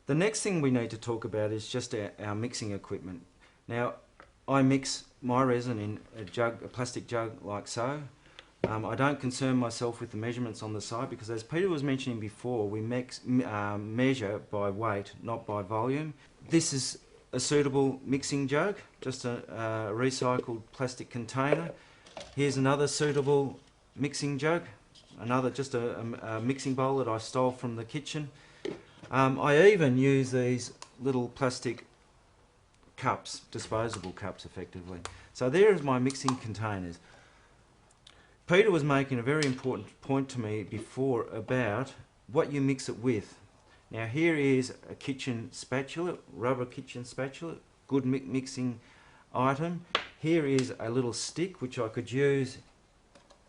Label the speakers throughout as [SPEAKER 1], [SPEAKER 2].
[SPEAKER 1] The next thing we need to talk about is just our mixing equipment. Now, I mix my resin in a plastic jug like so. I don't concern myself with the measurements on the side because, as Peter was mentioning before, we measure by weight, not by volume. This is a suitable mixing jug, just a recycled plastic container. Here's another suitable mixing jug, just a mixing bowl that I stole from the kitchen. I even use these little plastic cups, disposable cups effectively. So there's my mixing containers. Peter was making a very important point to me before about what you mix it with. Now here is a kitchen spatula, rubber kitchen spatula, good mixing item. Here is a little stick which I could use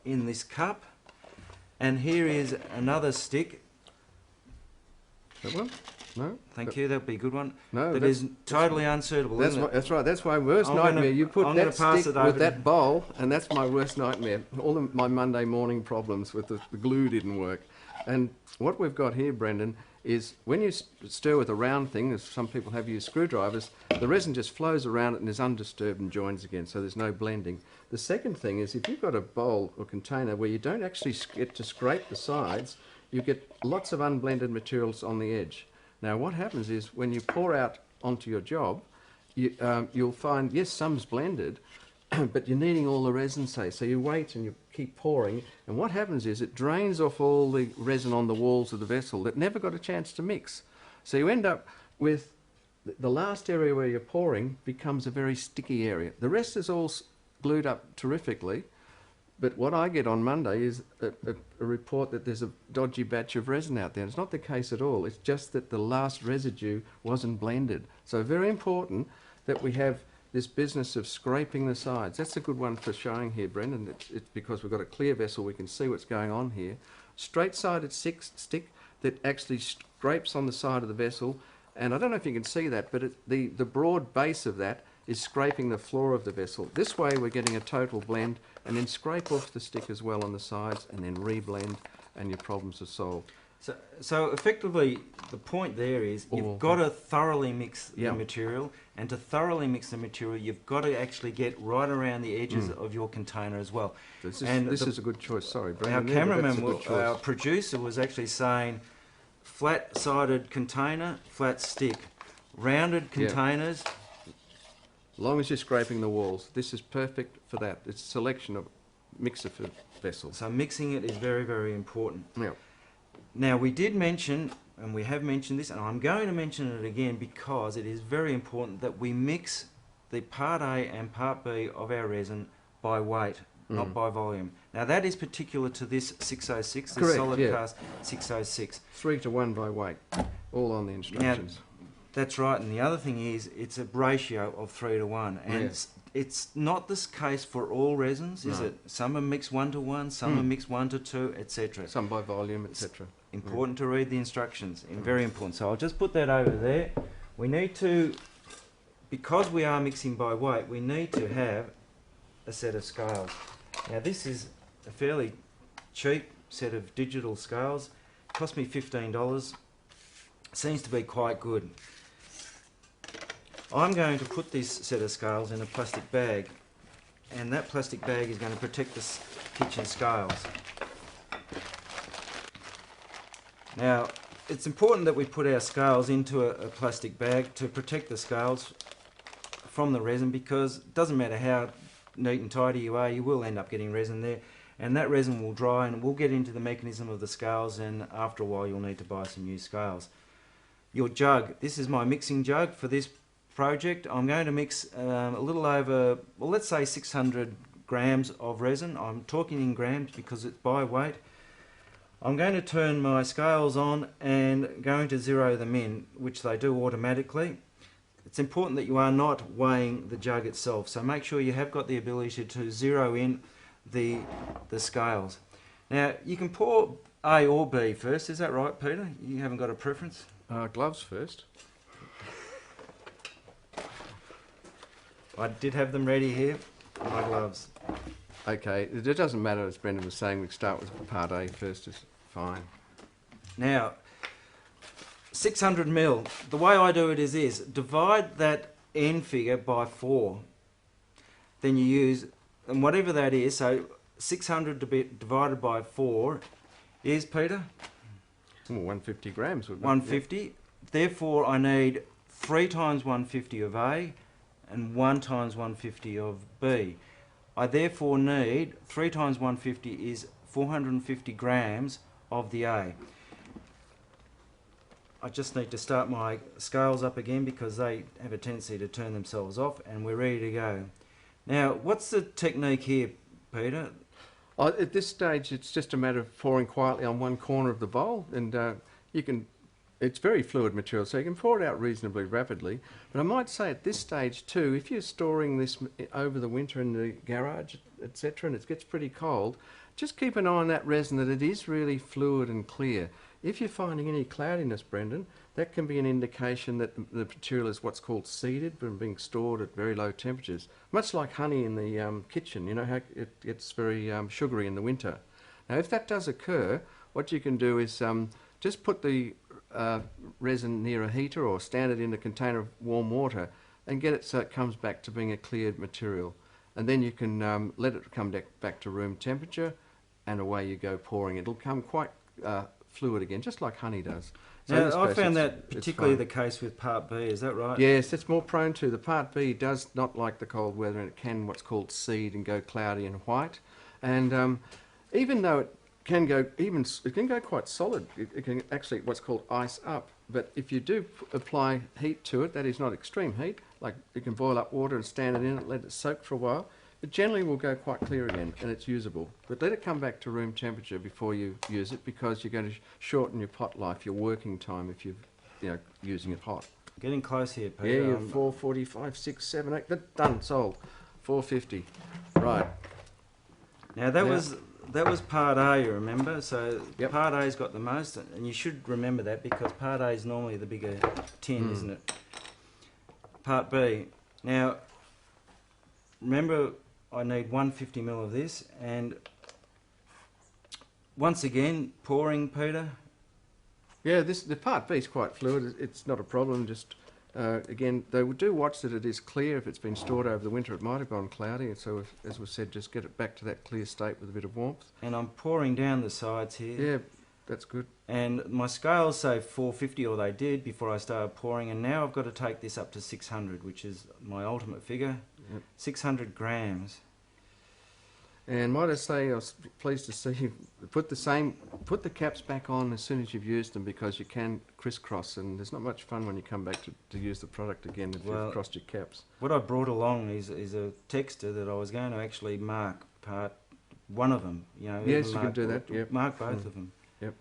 [SPEAKER 1] in this cup, and here is another stick.
[SPEAKER 2] That one? No?
[SPEAKER 1] Thank you, that'll be a good one.
[SPEAKER 2] No,
[SPEAKER 1] that is totally unsuitable, isn't it?
[SPEAKER 2] That's right, that's my worst nightmare. You put that stick with that bowl, and that's my worst nightmare. All of my Monday morning problems with the glue didn't work. And what we've got here, Brendan, is when you stir with a round thing, as some people have used screwdrivers, the resin just flows around it and is undisturbed and joins again, so there's no blending. The second thing is if you've got a bowl or container where you don't actually get to scrape the sides, you get lots of unblended materials on the edge. Now what happens is when you pour out onto your job, you'll find, yes, some's blended, but you're needing all the resin, say. So you wait and you keep pouring, and what happens is it drains off all the resin on the walls of the vessel that never got a chance to mix. So you end up with the last area where you're pouring becomes a very sticky area. The rest is all glued up terrifically, but what I get on Monday is a report that there's a dodgy batch of resin out there. It's not the case at all. It's just that the last residue wasn't blended. So very important that we have this business of scraping the sides. That's a good one for showing here, Brendan. It's because we've got a clear vessel, we can see what's going on here. Straight-sided stick that actually scrapes on the side of the vessel, and I don't know if you can see that, but the broad base of that is scraping the floor of the vessel. This way we're getting a total blend, and then scrape off the stick as well on the sides, and then reblend, and your problems are solved.
[SPEAKER 1] So effectively, the point there is you've got to thoroughly mix the material, and to thoroughly mix the material, you've got to actually get right around the edges of your container as well.
[SPEAKER 2] This is a good choice. Sorry, Brendan.
[SPEAKER 1] Our cameraman, our producer, was actually saying flat-sided container, flat stick, rounded containers.
[SPEAKER 2] As long as you're scraping the walls, this is perfect for that. It's a selection of mixer for vessels.
[SPEAKER 1] So mixing it is very, very important.
[SPEAKER 2] Yeah.
[SPEAKER 1] Now we did mention, and we have mentioned this, and I'm going to mention it again because it is very important that we mix the part A and part B of our resin by weight, not by volume. Now that is particular to this 606, this solid cast 606.
[SPEAKER 2] 3-to-1 by weight, all on the instructions.
[SPEAKER 1] Now, that's right, and the other thing is it's a ratio of 3-to-1, and it's not this case for all resins, is it? Some are mixed 1-to-1, some are mixed 1-to-2, etc.
[SPEAKER 2] Some by volume, etc.
[SPEAKER 1] Important to read the instructions, very important. So I'll just put that over there. We need to, because we are mixing by weight, we need to have a set of scales. Now this is a fairly cheap set of digital scales. It cost me $15. Seems to be quite good. I'm going to put this set of scales in a plastic bag, and that plastic bag is going to protect the kitchen scales. Now, it's important that we put our scales into a plastic bag to protect the scales from the resin, because it doesn't matter how neat and tidy you are, you will end up getting resin there, and that resin will dry and it will get into the mechanism of the scales, and after a while you'll need to buy some new scales. Your jug, this is my mixing jug for this project. I'm going to mix a little over, well, let's say 600 grams of resin. I'm talking in grams because it's by weight. I'm going to turn my scales on and going to zero them in, which they do automatically. It's important that you are not weighing the jug itself, so make sure you have got the ability to zero in the scales. Now you can pour A or B first, is that right, Peter? You haven't got a preference?
[SPEAKER 2] Gloves first.
[SPEAKER 1] I did have them ready here, my gloves.
[SPEAKER 2] Okay, it doesn't matter, as Brendan was saying, we start with part A first, is fine.
[SPEAKER 1] Now, 600 mil. The way I do it is this: divide that end figure by 4. Then you use, and whatever that is, so 600 to be divided by 4 is, Peter?
[SPEAKER 2] 150 grams.
[SPEAKER 1] 150. Yeah. Therefore, I need 3 times 150 of A and 1 times 150 of B. I therefore need 3 times 150 is 450 grams of the A. I just need to start my scales up again because they have a tendency to turn themselves off, and we're ready to go. Now, what's the technique here, Peter?
[SPEAKER 2] At this stage, it's just a matter of pouring quietly on one corner of the bowl, and you can. It's very fluid material, so you can pour it out reasonably rapidly. But I might say at this stage too, if you're storing this over the winter in the garage, etc., and it gets pretty cold, just keep an eye on that resin, that it is really fluid and clear. If you're finding any cloudiness, Brendan, that can be an indication that the material is what's called seeded and being stored at very low temperatures. Much like honey in the kitchen, you know how it gets very sugary in the winter. Now, if that does occur, what you can do is just put the resin near a heater or stand it in a container of warm water and get it so it comes back to being a cleared material. And then you can let it come back to room temperature, and away you go pouring. It'll come quite fluid again, just like honey does. So
[SPEAKER 1] now, I found that particularly the case with Part B, is that right?
[SPEAKER 2] Yes, it's more prone to. The Part B does not like the cold weather, and it can what's called seed and go cloudy and white. And even though it can go quite solid, it can actually what's called ice up. But if you do apply heat to it, that is not extreme heat, like you can boil up water and stand it in it, let it soak for a while, it generally will go quite clear again and it's usable. But let it come back to room temperature before you use it, because you're going to shorten your pot life, your working time, if you're using it hot.
[SPEAKER 1] Getting close here, Peter.
[SPEAKER 2] Yeah, you're 445, 6, 7, 8. Done, sold. 450. Right.
[SPEAKER 1] Now that was Part A, you remember? So yep. Part A's got the most, and you should remember that because Part A is normally the bigger tin, isn't it? Part B. Now, remember, I need 150 ml of this, and once again, pouring, Peter.
[SPEAKER 2] Yeah, the Part B is quite fluid. It's not a problem. Just again, they do watch that it is clear. If it's been stored over the winter, it might have gone cloudy, and so as we said, just get it back to that clear state with a bit of warmth.
[SPEAKER 1] And I'm pouring down the sides here.
[SPEAKER 2] Yeah, that's good. And
[SPEAKER 1] my scales say 450, or they did before I started pouring, and now I've got to take this up to 600, which is my ultimate figure. Yep. 600 grams.
[SPEAKER 2] And might I say, I was pleased to see you put the caps back on as soon as you've used them, because you can crisscross, and there's not much fun when you come back to use the product again if you've crossed your caps.
[SPEAKER 1] What I brought along is a texter that I was going to actually mark one of them. You know,
[SPEAKER 2] yes, you can do that. Yep.
[SPEAKER 1] Mark both of them.
[SPEAKER 2] Yep.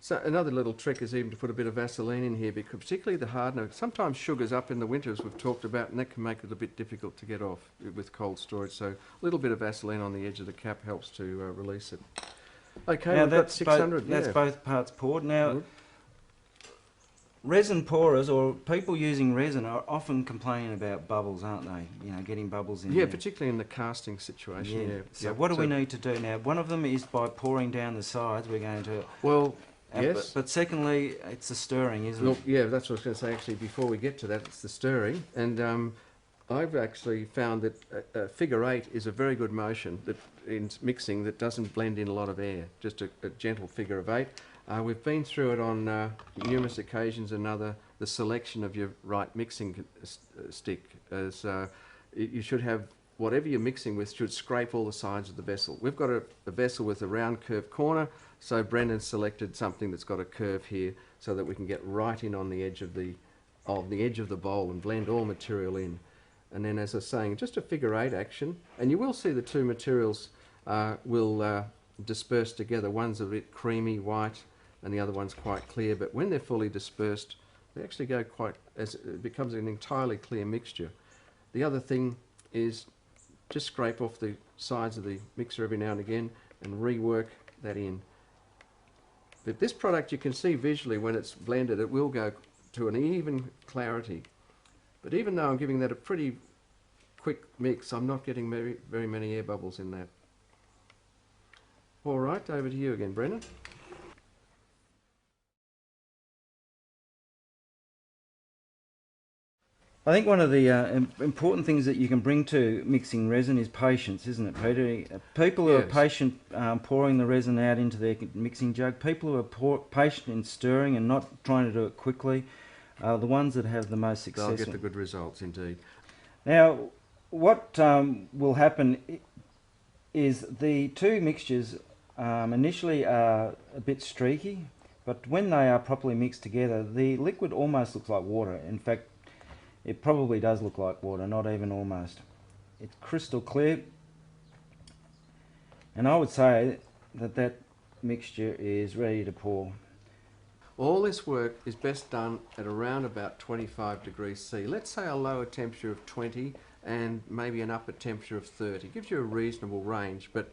[SPEAKER 2] So another little trick is even to put a bit of Vaseline in here, because particularly the hardener, sometimes sugar's up in the winter, as we've talked about, and that can make it a bit difficult to get off with cold storage. So a little bit of Vaseline on the edge of the cap helps to release it. Okay, now that's 600.
[SPEAKER 1] That's both parts poured. Now, resin pourers, or people using resin, are often complaining about bubbles, aren't they? You know, getting bubbles in there.
[SPEAKER 2] Yeah, particularly in the casting situation. Yeah.
[SPEAKER 1] So what do we need to do now? One of them is by pouring down the sides. We're going to...
[SPEAKER 2] Well... Yes.
[SPEAKER 1] But secondly, it's the stirring, isn't it?
[SPEAKER 2] Yeah, that's what I was going to say, actually, before we get to that, it's the stirring. And I've actually found that figure 8 is a very good motion that in mixing that doesn't blend in a lot of air, just a gentle figure of 8. We've been through it on numerous occasions, the selection of your right mixing stick. As you should have, whatever you're mixing with should scrape all the sides of the vessel. We've got a vessel with a round curved corner, so Brendan selected something that's got a curve here so that we can get right in on the edge of the bowl and blend all material in. And then, as I was saying, just a figure 8 action, and you will see the two materials will disperse together. One's a bit creamy white and the other one's quite clear, but when they're fully dispersed, they actually go it becomes an entirely clear mixture. The other thing is just scrape off the sides of the mixer every now and again and rework that in. But this product, you can see visually when it's blended, it will go to an even clarity. But even though I'm giving that a pretty quick mix, I'm not getting very many air bubbles in that. All right, over to you again, Brendan.
[SPEAKER 1] I think one of the important things that you can bring to mixing resin is patience, isn't it, Peter? People who are patient pouring the resin out into their mixing jug, people who are patient in stirring and not trying to do it quickly, are the ones that have the most success.
[SPEAKER 2] They'll get the good results indeed.
[SPEAKER 1] Now, what will happen is the two mixtures initially are a bit streaky, but when they are properly mixed together, the liquid almost looks like water. In fact, it probably does look like water, not even almost. It's crystal clear, and I would say that that mixture is ready to pour.
[SPEAKER 2] All this work is best done at around about 25 degrees C. Let's say a lower temperature of 20 and maybe an upper temperature of 30. It gives you a reasonable range, but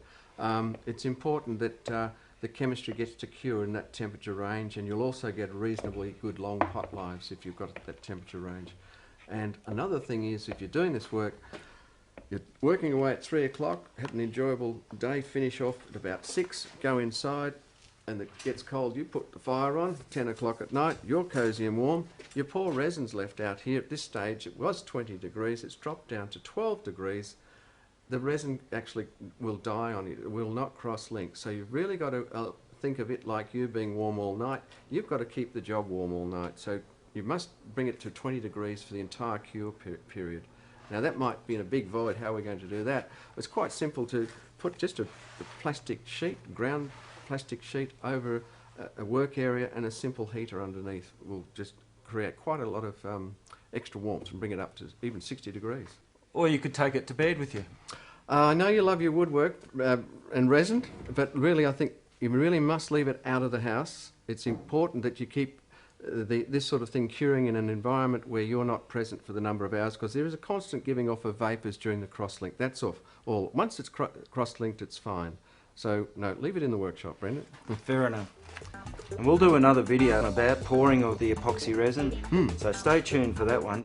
[SPEAKER 2] it's important that the chemistry gets to cure in that temperature range, and you'll also get reasonably good long pot lives if you've got that temperature range. And another thing is, if you're doing this work, you're working away at 3 o'clock, had an enjoyable day, finish off at about 6, go inside, and it gets cold, you put the fire on, 10 o'clock at night, you're cosy and warm, your poor resin's left out here. At this stage, it was 20 degrees, it's dropped down to 12 degrees. The resin actually will die on it, it will not cross-link. So you've really got to think of it like you being warm all night. You've got to keep the job warm all night. So you must bring it to 20 degrees for the entire cure period. Now that might be in a big void, how we're going to do that. It's quite simple to put just a plastic sheet, ground plastic sheet over a work area, and a simple heater underneath will just create quite a lot of extra warmth and bring it up to even 60 degrees.
[SPEAKER 1] Or you could take it to bed with you.
[SPEAKER 2] I know you love your woodwork and resin, but really I think you really must leave it out of the house. It's important that you keep this sort of thing curing in an environment where you're not present for the number of hours, because there is a constant giving off of vapours during the cross-link. That's all. Once it's cross-linked, it's fine. So, no, leave it in the workshop, Brendan.
[SPEAKER 1] Fair enough. And we'll do another video about pouring of the epoxy resin, so stay tuned for that one.